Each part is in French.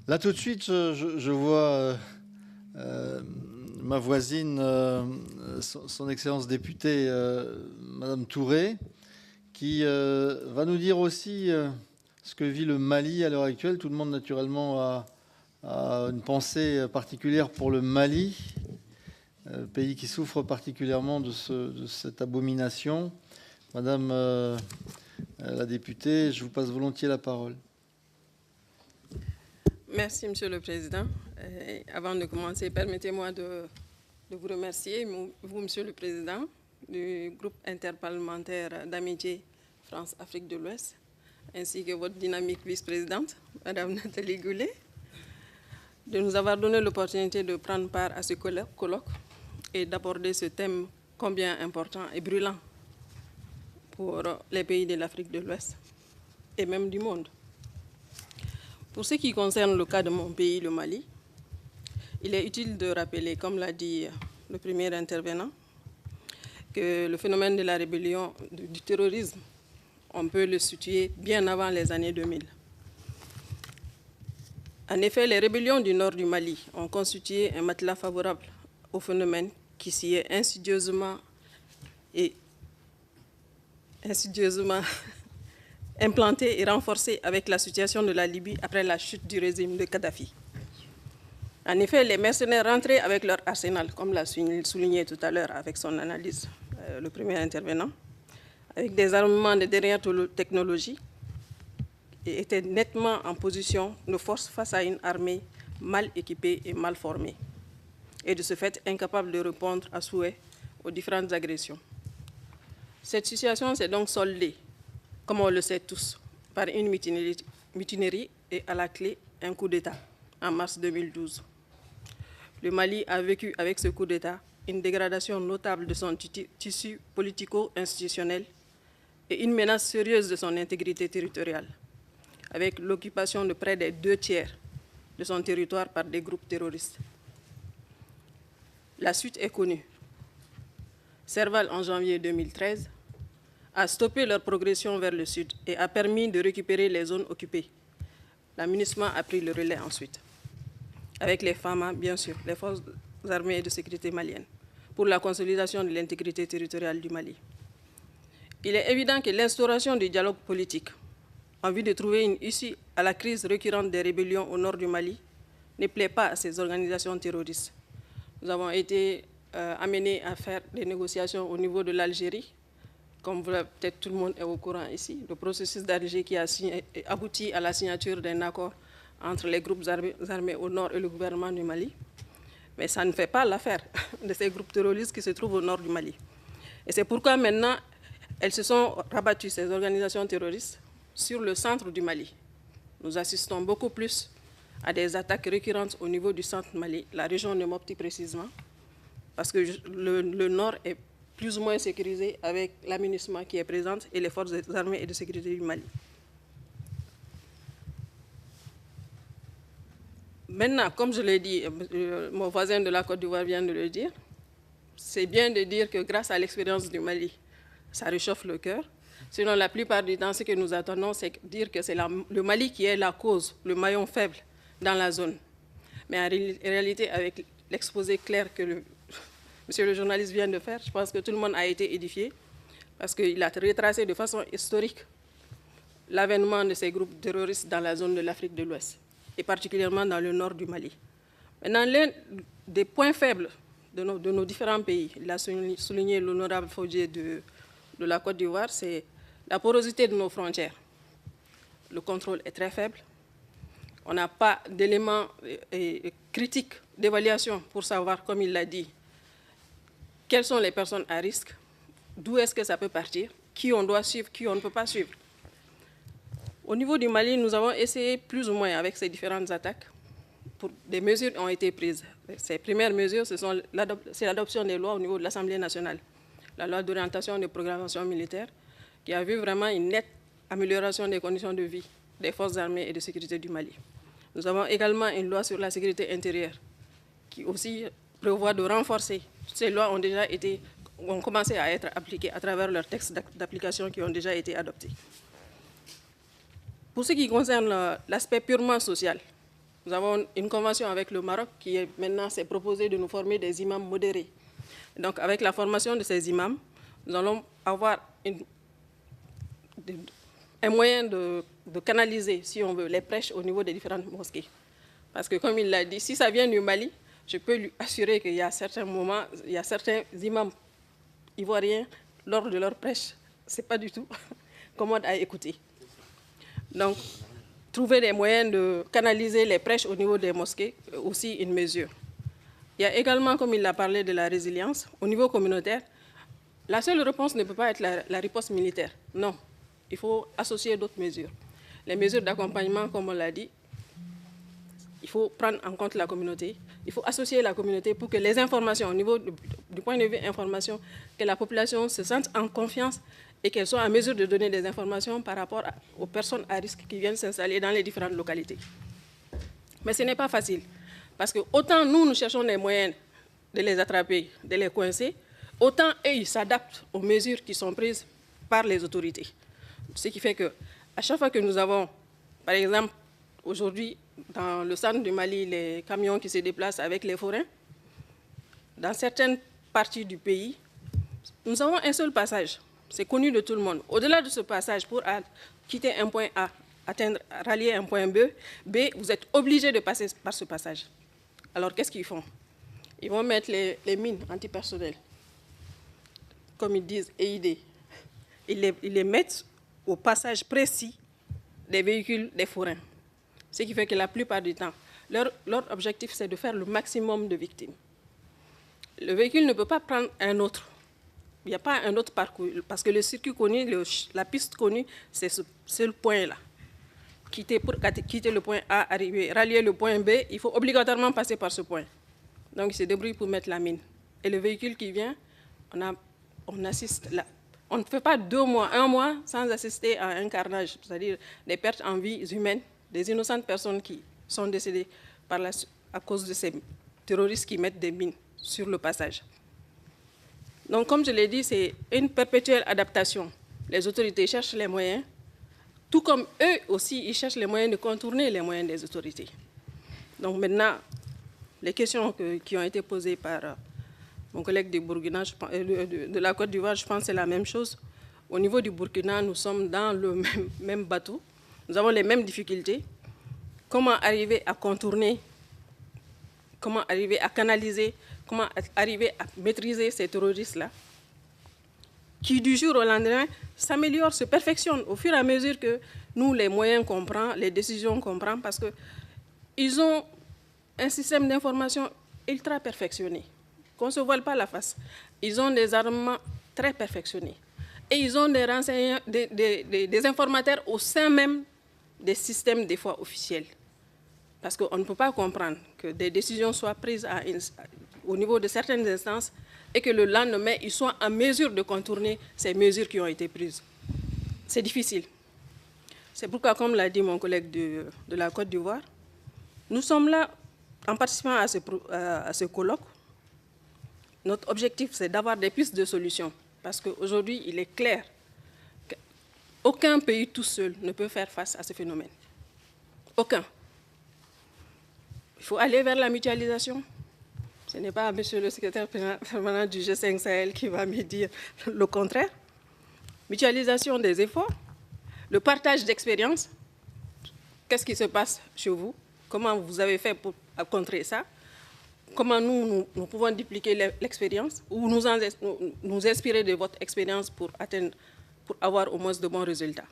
Là, tout de suite, je vois ma voisine, son Excellence députée, Madame Touré, qui va nous dire aussi ce que vit le Mali à l'heure actuelle. Tout le monde, naturellement, a une pensée particulière pour le Mali, pays qui souffre particulièrement de cette abomination. Madame la députée, je vous passe volontiers la parole. Merci, Monsieur le Président. Avant de commencer, permettez-moi de vous remercier, vous, Monsieur le Président, du groupe interparlementaire d'amitié France-Afrique de l'Ouest, ainsi que votre dynamique vice-présidente, Madame Nathalie Goulet, de nous avoir donné l'opportunité de prendre part à ce colloque et d'aborder ce thème combien important et brûlant pour les pays de l'Afrique de l'Ouest et même du monde. Pour ce qui concerne le cas de mon pays, le Mali, il est utile de rappeler, comme l'a dit le premier intervenant, que le phénomène de la rébellion, du terrorisme, on peut le situer bien avant les années 2000. En effet, les rébellions du nord du Mali ont constitué un matelas favorable au phénomène qui s'y est insidieusement implanté et renforcé avec la situation de la Libye après la chute du régime de Kadhafi. En effet, les mercenaires rentraient avec leur arsenal, comme l'a souligné tout à l'heure avec son analyse le premier intervenant, avec des armements de dernière technologie, et étaient nettement en position de force face à une armée mal équipée et mal formée, et de ce fait incapable de répondre à souhait aux différentes agressions. Cette situation s'est donc soldée, comme on le sait tous, par une mutinerie et à la clé un coup d'État en mars 2012. Le Mali a vécu avec ce coup d'État une dégradation notable de son tissu politico-institutionnel et une menace sérieuse de son intégrité territoriale, avec l'occupation de près des 2/3 de son territoire par des groupes terroristes. La suite est connue. Serval, en janvier 2013, a stoppé leur progression vers le sud et a permis de récupérer les zones occupées. La MINUSMA a pris le relais ensuite, avec les FAMA, bien sûr, les forces armées et de sécurité maliennes, pour la consolidation de l'intégrité territoriale du Mali. Il est évident que l'instauration du dialogue politique, en vue de trouver une issue à la crise récurrente des rébellions au nord du Mali, ne plaît pas à ces organisations terroristes. Nous avons été amenés à faire des négociations au niveau de l'Algérie. Comme peut-être tout le monde est au courant ici, le processus d'Alger qui a abouti à la signature d'un accord entre les groupes armés au nord et le gouvernement du Mali. Mais ça ne fait pas l'affaire de ces groupes terroristes qui se trouvent au nord du Mali. Et c'est pourquoi maintenant, elles se sont rabattues, ces organisations terroristes, sur le centre du Mali. Nous assistons beaucoup plus à des attaques récurrentes au niveau du centre Mali, la région de Mopti précisément, parce que le nord est plus ou moins sécurisé avec la MINUSMA qui est présente et les forces armées et de sécurité du Mali. Maintenant, comme je l'ai dit, mon voisin de la Côte d'Ivoire vient de le dire, c'est bien de dire que grâce à l'expérience du Mali, ça réchauffe le cœur. Sinon, la plupart du temps, ce que nous attendons, c'est dire que c'est le Mali qui est la cause, le maillon faible dans la zone. Mais en réalité, avec l'exposé clair que monsieur le journaliste vient de faire, je pense que tout le monde a été édifié parce qu'il a retracé de façon historique l'avènement de ces groupes terroristes dans la zone de l'Afrique de l'Ouest et particulièrement dans le nord du Mali. Maintenant, l'un des points faibles de nos différents pays, il a souligné l'honorable Faudier de la Côte d'Ivoire, c'est la porosité de nos frontières. Le contrôle est très faible. On n'a pas d'éléments critiques d'évaluation pour savoir, comme il l'a dit, quelles sont les personnes à risque, d'où est-ce que ça peut partir, qui on doit suivre, qui on ne peut pas suivre. Au niveau du Mali, nous avons essayé plus ou moins avec ces différentes attaques. Des mesures ont été prises. Ces premières mesures, c'est l'adoption des lois au niveau de l'Assemblée nationale. La loi d'orientation et de programmation militaire, qui a vu vraiment une nette amélioration des conditions de vie des forces armées et de sécurité du Mali. Nous avons également une loi sur la sécurité intérieure, qui aussi prévoit de renforcer. Ces lois ont commencé à être appliquées à travers leurs textes d'application qui ont déjà été adoptés. Pour ce qui concerne l'aspect purement social, Nous avons une convention avec le Maroc qui est maintenant s'est proposé de nous former des imams modérés. Donc avec la formation de ces imams, nous allons avoir un moyen de canaliser, si on veut, les prêches au niveau des différentes mosquées. Parce que comme il l'a dit, si ça vient du Mali, je peux lui assurer qu'il y a certains moments, il y a certains imams ivoiriens, lors de leur prêche, ce n'est pas du tout commode à écouter. Donc, trouver des moyens de canaliser les prêches au niveau des mosquées, aussi une mesure. Il y a également, comme il a parlé de la résilience, au niveau communautaire, la seule réponse ne peut pas être la riposte militaire. Non, il faut associer d'autres mesures. Les mesures d'accompagnement, comme on l'a dit, il faut prendre en compte la communauté. Il faut associer la communauté pour que les informations, au niveau du point de vue information, que la population se sente en confiance et qu'elle soit en mesure de donner des informations par rapport aux personnes à risque qui viennent s'installer dans les différentes localités. Mais ce n'est pas facile, parce que autant nous cherchons des moyens de les attraper, de les coincer, autant eux, ils s'adaptent aux mesures qui sont prises par les autorités. Ce qui fait qu'à chaque fois que nous avons, par exemple, aujourd'hui, dans le centre du Mali, les camions qui se déplacent avec les forains, dans certaines parties du pays, nous avons un seul passage. C'est connu de tout le monde. Au-delà de ce passage, pour quitter un point A, rallier un point B, vous êtes obligé de passer par ce passage. Alors, qu'est-ce qu'ils font? Ils vont mettre les mines antipersonnelles, comme ils disent, EID. Ils les mettent au passage précis des véhicules des forains. Ce qui fait que la plupart du temps, leur objectif, c'est de faire le maximum de victimes. Le véhicule ne peut pas prendre un autre. Il n'y a pas un autre parcours, parce que le circuit connu, la piste connue, c'est le point-là. Pour quitter le point A, rallier le point B, il faut obligatoirement passer par ce point. Donc, il se débrouille pour mettre la mine. Et le véhicule qui vient, on assiste là. On ne fait pas 2 mois, 1 mois sans assister à un carnage, c'est-à-dire des pertes en vies humaines, des innocentes personnes qui sont décédées à cause de ces terroristes qui mettent des mines sur le passage. Donc, comme je l'ai dit, c'est une perpétuelle adaptation. Les autorités cherchent les moyens, tout comme eux aussi, ils cherchent les moyens de contourner les moyens des autorités. Donc maintenant, les questions qui ont été posées par mon collègue du Burkina, de la Côte d'Ivoire, je pense que c'est la même chose. Au niveau du Burkina, nous sommes dans le même bateau. Nous avons les mêmes difficultés. Comment arriver à contourner, comment arriver à canaliser, comment arriver à maîtriser ces terroristes-là, qui du jour au lendemain s'améliorent, se perfectionnent au fur et à mesure que nous, les moyens qu'on prend, les décisions qu'on prend, parce qu'ils ont un système d'information ultra perfectionné, qu'on ne se voile pas la face. Ils ont des armements très perfectionnés. Et ils ont des renseignants, des informateurs au sein même des systèmes, des fois, officiels. Parce qu'on ne peut pas comprendre que des décisions soient prises au niveau de certaines instances et que le lendemain, ils soient en mesure de contourner ces mesures qui ont été prises. C'est difficile. C'est pourquoi, comme l'a dit mon collègue de la Côte d'Ivoire, nous sommes là, en participant à ce colloque, notre objectif, c'est d'avoir des pistes de solutions. Parce qu'aujourd'hui, il est clair qu'aucun pays tout seul ne peut faire face à ce phénomène. Aucun. Il faut aller vers la mutualisation. Ce n'est pas monsieur le secrétaire permanent du G5 Sahel qui va me dire le contraire. Mutualisation des efforts, le partage d'expériences. Qu'est-ce qui se passe chez vous? Comment vous avez fait pour contrer ça? Comment nous pouvons dupliquer l'expérience ou nous inspirer de votre expérience pour avoir au moins de bons résultats?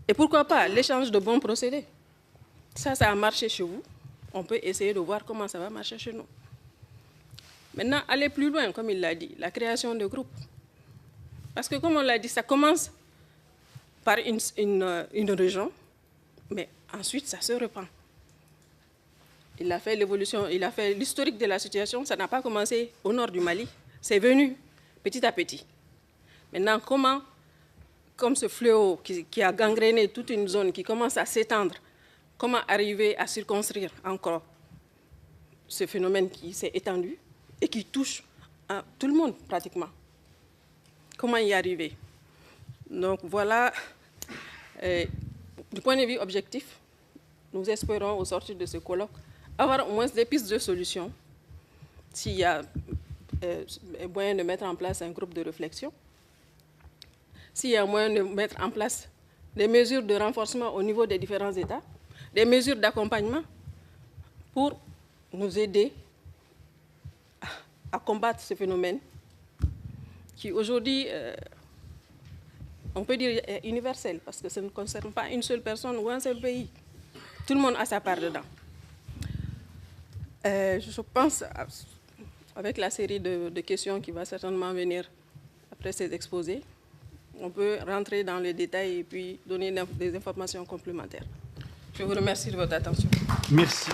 Et pourquoi pas l'échange de bons procédés? Ça a marché chez vous. On peut essayer de voir comment ça va marcher chez nous. Maintenant, aller plus loin, comme il l'a dit, la création de groupes. Parce que, comme on l'a dit, ça commence par une région, mais ensuite, ça se répand. Il a fait l'évolution, il a fait l'historique de la situation. Ça n'a pas commencé au nord du Mali. C'est venu petit à petit. Maintenant, comment, comme ce fléau qui a gangréné toute une zone, qui commence à s'étendre, comment arriver à circonscrire encore ce phénomène qui s'est étendu et qui touche à tout le monde pratiquement? Comment y arriver? Donc voilà, du point de vue objectif, nous espérons, au sortir de ce colloque, avoir au moins des pistes de solutions. S'il y a moyen de mettre en place un groupe de réflexion, s'il y a moyen de mettre en place des mesures de renforcement au niveau des différents États, des mesures d'accompagnement pour nous aider à combattre ce phénomène qui aujourd'hui, on peut dire, est universel, parce que ça ne concerne pas une seule personne ou un seul pays. Tout le monde a sa part dedans. Je pense, avec la série de questions qui va certainement venir après ces exposés, on peut rentrer dans les détails et puis donner des informations complémentaires. Je vous remercie de votre attention. Merci.